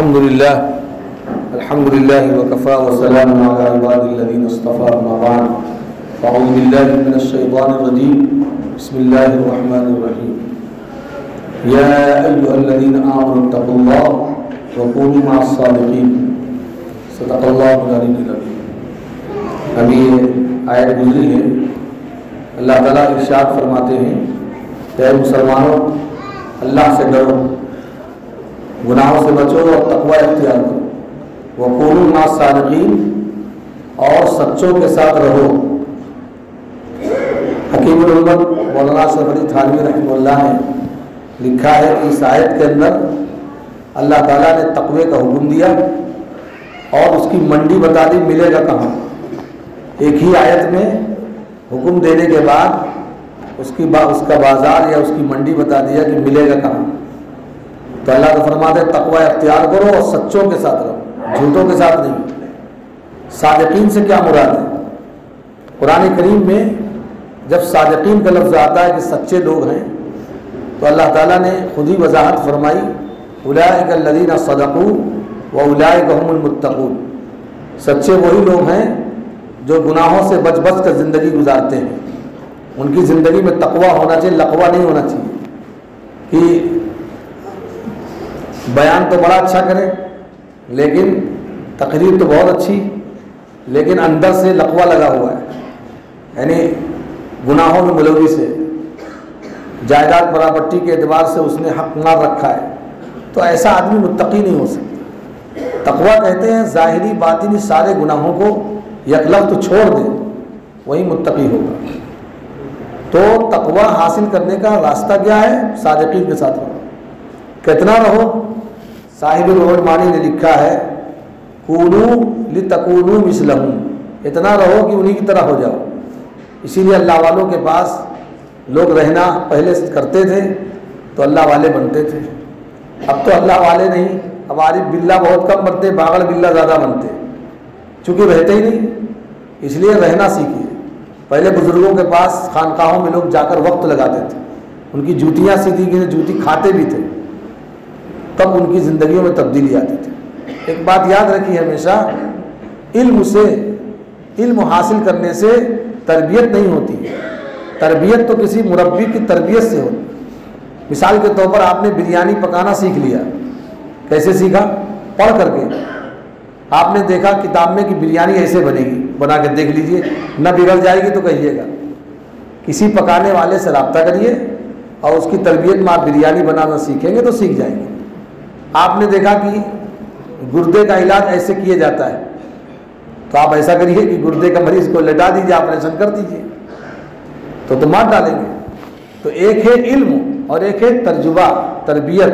الحمد لله وكفى وسلام على عباده الذين اصطفى أما بعد فأعوذ بالله من الشيطان الرجيم بسم الله الرحمن الرحيم يا أيها الذين آمنوا اتقوا الله وكونوا مع الصادقين صدق الله العلي العظيم. ابھی یہ آیت گزری ہے. اللہ تعالیٰ ارشاد فرماتے ہیں کہ اے مسلمانوں اللہ سے ڈرو، گناہوں سے بچو اور تقوی اختیار کرو، وَقُولُوا مَعَ الصَّادِقِينَ اور سچوں کے ساتھ رہو. حکیم الامت مولانا اشرف علی تھانوی رحمہ اللہ نے لکھا ہے کہ اس آیت کے اندر اللہ تعالیٰ نے تقوی کا حکم دیا اور اس کی منڈی بتا دی، ملے گا کہاں. ایک ہی آیت میں حکم دینے کے بعد اس کا بازار یا اس کی منڈی بتا دیا کہ ملے گا کہاں. تو اللہ تو فرماتے ہیں تقوی اختیار کرو اور سچوں کے ساتھ رہو، جھوٹوں کے ساتھ نہیں. صادقین سے کیا مراد ہے؟ قرآن کریم میں جب صادقین کا لفظ آتا ہے کہ سچے لوگ ہیں تو اللہ تعالیٰ نے خود ہی وضاحت فرمائی، اولئک الذین صدقوا واولئک هم المتقون. سچے وہی لوگ ہیں جو گناہوں سے بچ بچ کر زندگی گزارتے ہیں. ان کی زندگی میں تقوی ہونا چاہیے، لقوہ نہیں ہونا چاہیے کہ بیان تو بڑا اچھا کرے لیکن تقریر تو بہت اچھی، لیکن اندر سے لقوہ لگا ہوا ہے، یعنی گناہوں میں ملوث ہے، جائیداد پراپرٹی کے اعتبار سے اس نے حق مار رکھا ہے. تو ایسا آدمی متقی نہیں ہو سکتا. تقوی کہتے ہیں ظاہری باطنی سارے گناہوں کو یکلخت چھوڑ دے، وہی متقی ہوگا. تو تقوی حاصل کرنے کا راستہ کیا ہے؟ صادقین کے ساتھ رہو. کتنا رہو؟ صاحب روح المعانی نے لکھا ہے کونوا لتکونوا مثلہم، اتنا رہو کہ انہی کی طرح ہو جاؤ. اسی لیے اللہ والوں کے پاس لوگ رہنا پہلے کرتے تھے تو اللہ والے بنتے تھے. اب تو اللہ والے نہیں، اب عارف باللہ بہت کم بنتے، باغڑ باللہ زیادہ بنتے، چونکہ رہتے ہی نہیں. اس لیے رہنا سیکھیے. پہلے بزرگوں کے پاس خانقاہوں میں لوگ جا کر وقت لگاتے تھے، ان کی جوتیاں سیدھی کی جوتی کھاتے بھی تھے، تب ان کی زندگیوں میں تبدیلی آتی تھی. ایک بات یاد رکھیے ہمیشہ، علم حاصل کرنے سے تربیت نہیں ہوتی. تربیت تو کسی مربی کی تربیت سے ہوتی. مثال کے طور پر آپ نے بریانی پکانا سیکھ لیا. کیسے سیکھا؟ پڑھ کر کے. آپ نے دیکھا کتاب میں کہ بریانی ایسے بنے گی، بنا کے دیکھ لیجئے، نہ بگڑ جائے گی تو کہیے گا. کسی پکانے والے سے رابطہ کریے اور اس کی تربیت میں آپ بریانی بنانا سیکھیں گے تو سیکھ جائیں گے. آپ نے دیکھا کہ گردے کا علاج ایسے کیا جاتا ہے تو آپ ایسا کریے کہ گردے کا مریض کو لٹا دیجیے، آپریشن کر دیجیے تو مار ڈالیں گے. تو ایک ہے علم اور ایک ہے تجربہ، تربیت.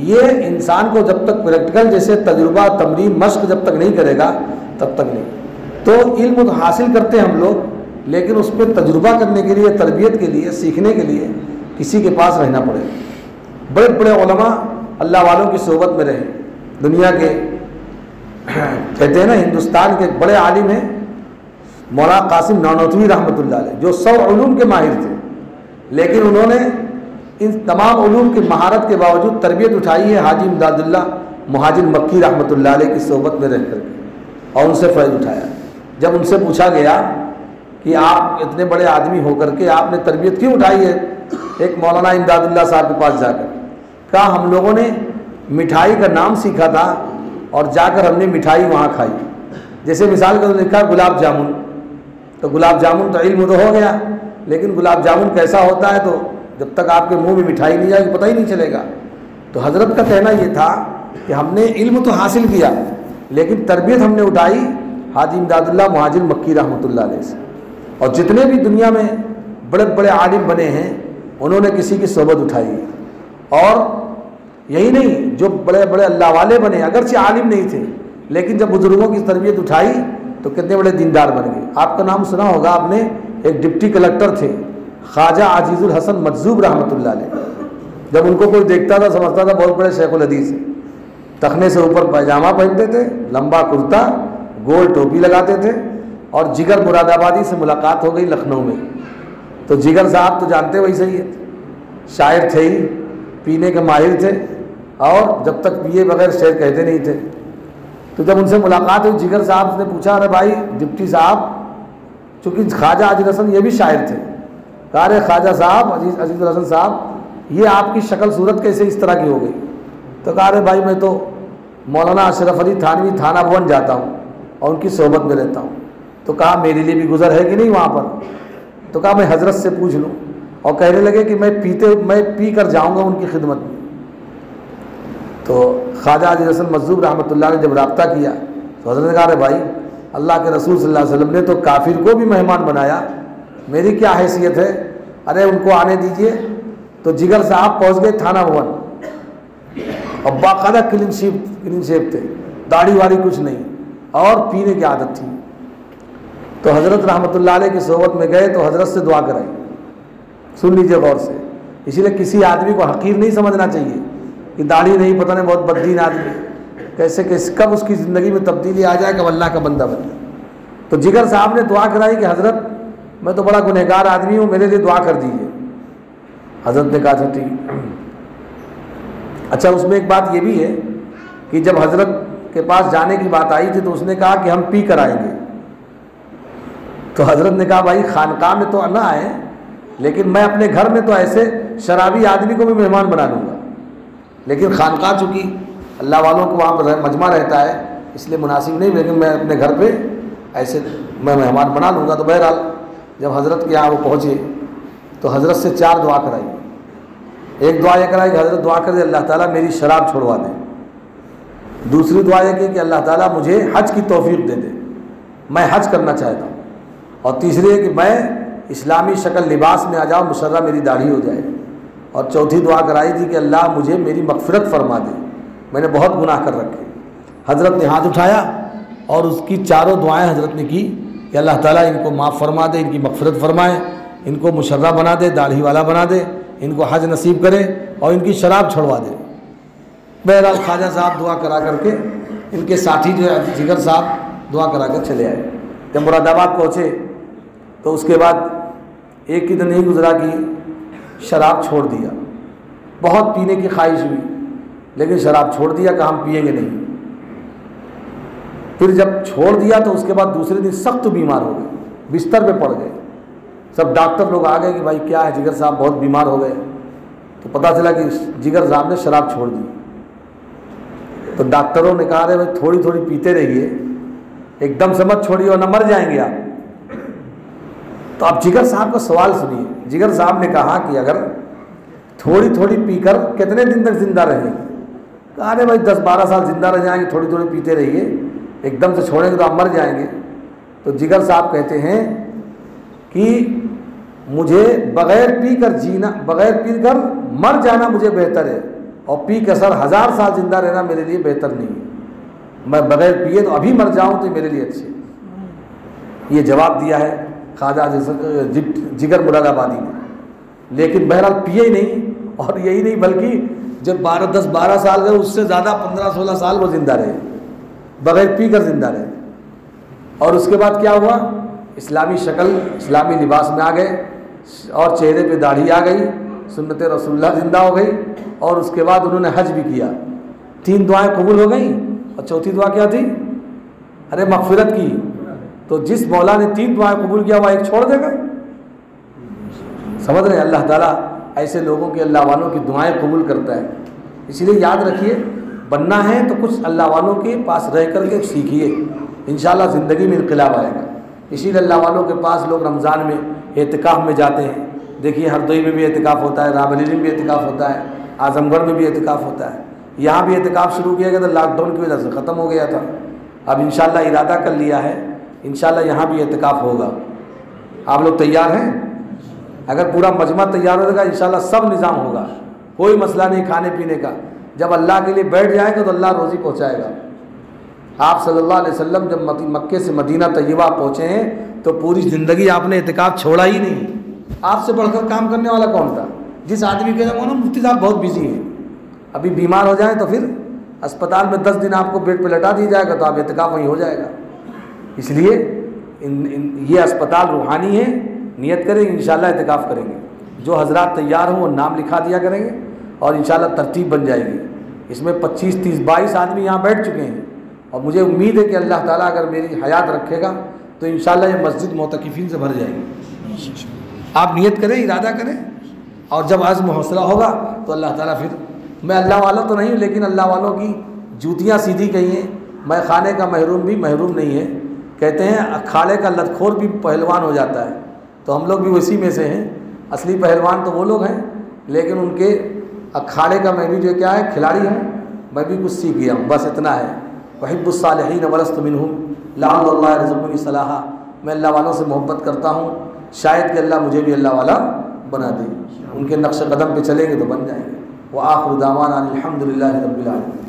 یہ انسان کو جب تک پریکٹیکل جیسے تجربہ، تمرین، مشق جب تک نہیں کرے گا تب تک نہیں. تو علم تو حاصل کرتے ہیں ہم لوگ، لیکن اس پہ تجربہ کرنے کے لیے، تربیت کے لیے، سیکھنے کے لیے کسی کے پاس رہنا پڑے گا. بڑے بڑے علماء اللہ والوں کی صحبت میں رہے. دنیا کے کہتے ہیں نا، ہندوستان کے ایک بڑے عالم ہیں مولانا قاسم نانوتوی رحمۃ اللہ علیہ، جو 100 علوم کے ماہر تھے، لیکن انہوں نے ان تمام علوم کی مہارت کے باوجود تربیت اٹھائی ہے حاجی امداد اللہ مہاجر مکی رحمۃ اللہ علیہ کی صحبت میں رہ کر کے، اور ان سے فیض اٹھایا. جب ان سے پوچھا گیا کہ آپ اتنے بڑے آدمی ہو کر کے آپ نے تربیت کیوں اٹھائی ہے ایک مولانا امداد اللہ صاحب کے پاس جا کر، کہا ہم لوگوں نے مٹھائی کا نام سیکھا تھا اور جا کر ہم نے مٹھائی وہاں کھائی. جیسے مثال کا لکھا گلاب جامن، تو گلاب جامن تو علم تو ہو گیا، لیکن گلاب جامن کیسا ہوتا ہے تو جب تک آپ کے منہ میں مٹھائی نہیں جائے گی پتہ ہی نہیں چلے گا. تو حضرت کا کہنا یہ تھا کہ ہم نے علم تو حاصل کیا لیکن تربیت ہم نے اٹھائی حاجی امداد اللہ مہاجر مکی رحمۃ اللہ علیہ سے. اور جتنے بھی دنیا میں بڑے بڑے عالم بنے ہیں انہوں نے کسی کی صحبت اٹھائی. اور یہی نہیں، جو بڑے بڑے اللہ والے بنے اگرچہ عالم نہیں تھے لیکن جب بزرگوں کی تربیت اٹھائی تو کتنے بڑے دیندار بن گئے. آپ کا نام سنا ہوگا آپ نے، ایک ڈپٹی کلکٹر تھے خواجہ عزیز الحسن مجذوب رحمۃ اللہ علیہ. جب ان کو کوئی دیکھتا تھا سمجھتا تھا بہت بڑے شیخ الحدیث ہیں. ٹخنے سے اوپر پائجامہ پہنتے تھے، لمبا کرتا، گول ٹوپی لگاتے تھے. اور جگر مراد آبادی سے ملاقات ہو گئی لکھنؤ میں. تو جگر صاحب تو جانتے وہی صحیح ہے، شاعر تھے ہی، پینے کے ماہر تھے. اور جب تک پیے بغیر شعر کہتے نہیں تھے۔ تو جب ان سے ملاقات ہوئی جگر صاحب نے پوچھا، ارے بھائی ڈپٹی صاحب، چونکہ خواجہ عزیز الحسن یہ بھی شاعر تھے، کہا ارے خواجہ صاحب، عزیز الحسن صاحب، یہ آپ کی شکل صورت کیسے اس طرح کی ہو گئی؟ تو کہا ارے بھائی میں تو مولانا اشرف علی تھانوی تھانہ بھون جاتا ہوں اور ان کی صحبت میں رہتا ہوں۔ تو کہا میرے لیے بھی گزر ہے کہ نہیں وہاں پر؟ تو کہا میں حضرت سے پوچھ لوں، اور کہنے لگے کہ میں پی کر جاؤں گا ان کی خدمت میں۔ تو خواجہ عزیز الحسن مجذوب رحمۃ اللہ نے جب رابطہ کیا تو حضرت نے کہا ارے بھائی، اللہ کے رسول صلی اللہ علیہ وسلم نے تو کافر کو بھی مہمان بنایا، میری کیا حیثیت ہے؟ ارے ان کو آنے دیجئے۔ تو جگر صاحب پہنچ گئے تھانہ بھون، اور باقاعدہ کلین شیپ تھے، داڑھی واڑی کچھ نہیں، اور پینے کی عادت تھی۔ تو حضرت رحمۃ اللہ علیہ کی صحبت میں گئے تو حضرت سے دعا کرائی۔ سن لیجیے غور سے، اسی لیے کسی آدمی کو حقیر نہیں سمجھنا چاہیے کہ داڑھی نہیں، پتہ نہیں بہت بددین آدمی، کیسے کب اس کی زندگی میں تبدیلی آ جائے، کب اللہ کا بندہ بن جائے۔ تو جگر صاحب نے دعا کرائی کہ حضرت میں تو بڑا گنہگار آدمی ہوں، میرے لیے دعا کر دیجیے۔ حضرت نے کہا تھا ٹھیک۔ اچھا، اس میں ایک بات یہ بھی ہے کہ جب حضرت کے پاس جانے کی بات آئی تھی تو اس نے کہا کہ ہم پی کر آئیں گے۔ تو حضرت نے کہا بھائی خانقاہ میں تو نہ آئے، لیکن میں اپنے گھر میں تو ایسے شرابی آدمی کو بھی مہمان بنا لوں گا، لیکن خانقاہ چونکہ اللہ والوں کو وہاں پر مجمع رہتا ہے اس لیے مناسب نہیں، لیکن میں اپنے گھر پہ ایسے میں مہمان بنا لوں گا۔ تو بہرحال جب حضرت کے یہاں وہ پہنچے تو حضرت سے 4 دعا کرائی۔ ایک دعا یہ کرائی کہ حضرت دعا کر دے اللہ تعالیٰ میری شراب چھوڑوا دے۔ دوسری دعا یہ کی کہ اللہ تعالیٰ مجھے حج کی توفیق دے دے، میں حج کرنا چاہتا ہوں۔ اور تیسری ہے کہ میں اسلامی شکل لباس میں آ جاؤں، مشرہ میری داڑھی ہو جائے۔ اور چوتھی دعا کرائی تھی کہ اللہ مجھے میری مغفرت فرما دے، میں نے بہت گناہ کر رکھے۔ حضرت نے ہاتھ اٹھایا اور اس کی 4 دعائیں حضرت نے کی کہ اللہ تعالیٰ ان کو معاف فرما دے، ان کی مغفرت فرمائے، ان کو مشرہ بنا دے، داڑھی والا بنا دے، ان کو حج نصیب کرے اور ان کی شراب چھڑوا دے۔ بہرحال خواجہ صاحب دعا کرا کر کے، ان کے ساتھی جو ہے جگر صاحب دعا کرا کر چلے آئے۔ جب مراد آباد پہنچے تو اس کے بعد ایک ہی دن نہیں گزرا کہ شراب چھوڑ دیا۔ بہت پینے کی خواہش ہوئی لیکن شراب چھوڑ دیا کہ ہم پیئیں گے نہیں۔ پھر جب چھوڑ دیا تو اس کے بعد دوسرے دن سخت بیمار ہو گئے، بستر پہ پڑ گئے۔ سب ڈاکٹر لوگ آ گئے کہ بھائی کیا ہے، جگر صاحب بہت بیمار ہو گئے۔ تو پتہ چلا کہ جگر صاحب نے شراب چھوڑ دی۔ تو ڈاکٹروں نے کہا رہے بھائی تھوڑی تھوڑی پیتے رہیے، ایک دم سے مت چھوڑیے ورنہ مر جائیں گے آپ۔ تو آپ جگر صاحب کا سوال سنیے۔ جگر صاحب نے کہا کہ اگر تھوڑی تھوڑی پی کر کتنے دن تک زندہ رہیں گے؟ کہا رہے بھائی 10-12 سال زندہ رہ جائیں گے، تھوڑی تھوڑی پیتے رہیے، ایک دم سے چھوڑیں گے تو آپ مر جائیں گے۔ تو جگر صاحب کہتے ہیں کہ مجھے بغیر پی کر مر جانا مجھے بہتر ہے، اور پی کر 1000 سال زندہ رہنا میرے لیے بہتر نہیں ہے۔ میں بغیر پیے تو ابھی مر جاؤں تو میرے لیے اچھے۔ یہ جواب دیا ہے خواجہ جگر مراد آبادی نے، لیکن بہرحال پیے ہی نہیں۔ اور یہی نہیں بلکہ جب 10-12 سال گئے اس سے زیادہ 15-16 سال وہ زندہ رہے، بغیر پی کر زندہ رہے۔ اور اس کے بعد کیا ہوا؟ اسلامی شکل، اسلامی لباس میں آ گئے، اور چہرے پہ داڑھی آ گئی، سنت رسول اللہ زندہ ہو گئی۔ اور اس کے بعد انہوں نے حج بھی کیا، 3 دعائیں قبول ہو گئیں۔ اور چوتھی دعا کیا تھی؟ ارے مغفرت کی۔ تو جس مولا نے 3 دعائیں قبول کیا وہ ایک چھوڑ دے گا؟ سمجھ رہے ہیں؟ اللہ تعالیٰ ایسے لوگوں کی، اللہ والوں کی دعائیں قبول کرتا ہے۔ اسی لیے یاد رکھیے، بننا ہے تو کچھ اللہ والوں کے پاس رہ کر کے سیکھیے، انشاءاللہ زندگی میں انقلاب آئے گا۔ اسی لیے اللہ والوں کے پاس لوگ رمضان میں اعتکاف میں جاتے ہیں۔ دیکھیے ہردوئی میں بھی اعتکاف ہوتا ہے، رابعلی میں بھی اعتکاف ہوتا ہے، اعظم گڑھ میں بھی اعتکاف ہوتا ہے۔ یہاں بھی اعتکاف شروع کیا گیا تھا، لاک ڈاؤن کی وجہ سے ختم ہو گیا تھا۔ اب انشاءاللہ ارادہ کر لیا ہے، انشاءاللہ یہاں بھی اعتکاف ہوگا۔ آپ لوگ تیار ہیں؟ اگر پورا مجمع تیار ہوگا انشاءاللہ سب نظام ہوگا، کوئی مسئلہ نہیں کھانے پینے کا۔ جب اللہ کے لیے بیٹھ جائیں گے تو اللہ روزی پہنچائے گا۔ آپ صلی اللہ علیہ وسلم جب مکے سے مدینہ طیبہ پہنچے ہیں تو پوری زندگی آپ نے اعتکاف چھوڑا ہی نہیں۔ آپ سے بڑھ کر کام کرنے والا کون تھا؟ جس آدمی کے نا مفتی صاحب بہت بزی ہیں، ابھی بیمار ہو جائیں تو پھر اسپتال میں 10 دن آپ کو بیڈ پہ لٹا دیا جائے گا تو آپ اعتکاف وہیں ہو جائے گا۔ اس لیے یہ اسپتال روحانی ہے، نیت کریں گے انشاءاللہ اعتکاف کریں گے۔ جو حضرات تیار ہوں وہ نام لکھا دیا کریں گے اور انشاءاللہ ترتیب بن جائے گی۔ اس میں 25 30 22 آدمی یہاں بیٹھ چکے ہیں، اور مجھے امید ہے کہ اللہ تعالیٰ اگر میری حیات رکھے گا تو انشاءاللہ یہ مسجد معتکفین سے بھر جائے گی۔ آپ نیت کریں، ارادہ کریں، اور جب عزم حوصلہ ہوگا تو اللہ تعالیٰ پھر، میں اللہ والا تو نہیں ہوں لیکن اللہ والوں کی جوتیاں سیدھی کہی ہیں، میں خانے کا محروم بھی محروم نہیں ہے۔ کہتے ہیں اکھاڑے کا لت کھور بھی پہلوان ہو جاتا ہے، تو ہم لوگ بھی اسی میں سے ہیں۔ اصلی پہلوان تو وہ لوگ ہیں لیکن ان کے اکھاڑے کا میں بھی جو کیا ہے کھلاڑی ہوں، میں بھی کچھ سیکھ گیا ہوں، بس اتنا ہے۔ وحب الصالحین ولست منہم لعل اللہ یرزقنی صلاحا، میں اللہ والوں سے محبت کرتا ہوں، شاید کہ اللہ مجھے بھی اللہ والا بنا دے، ان کے نقش قدم پہ چلیں گے تو بن جائیں گے۔ وآخر دعوانا الحمد للہ رب العالمین۔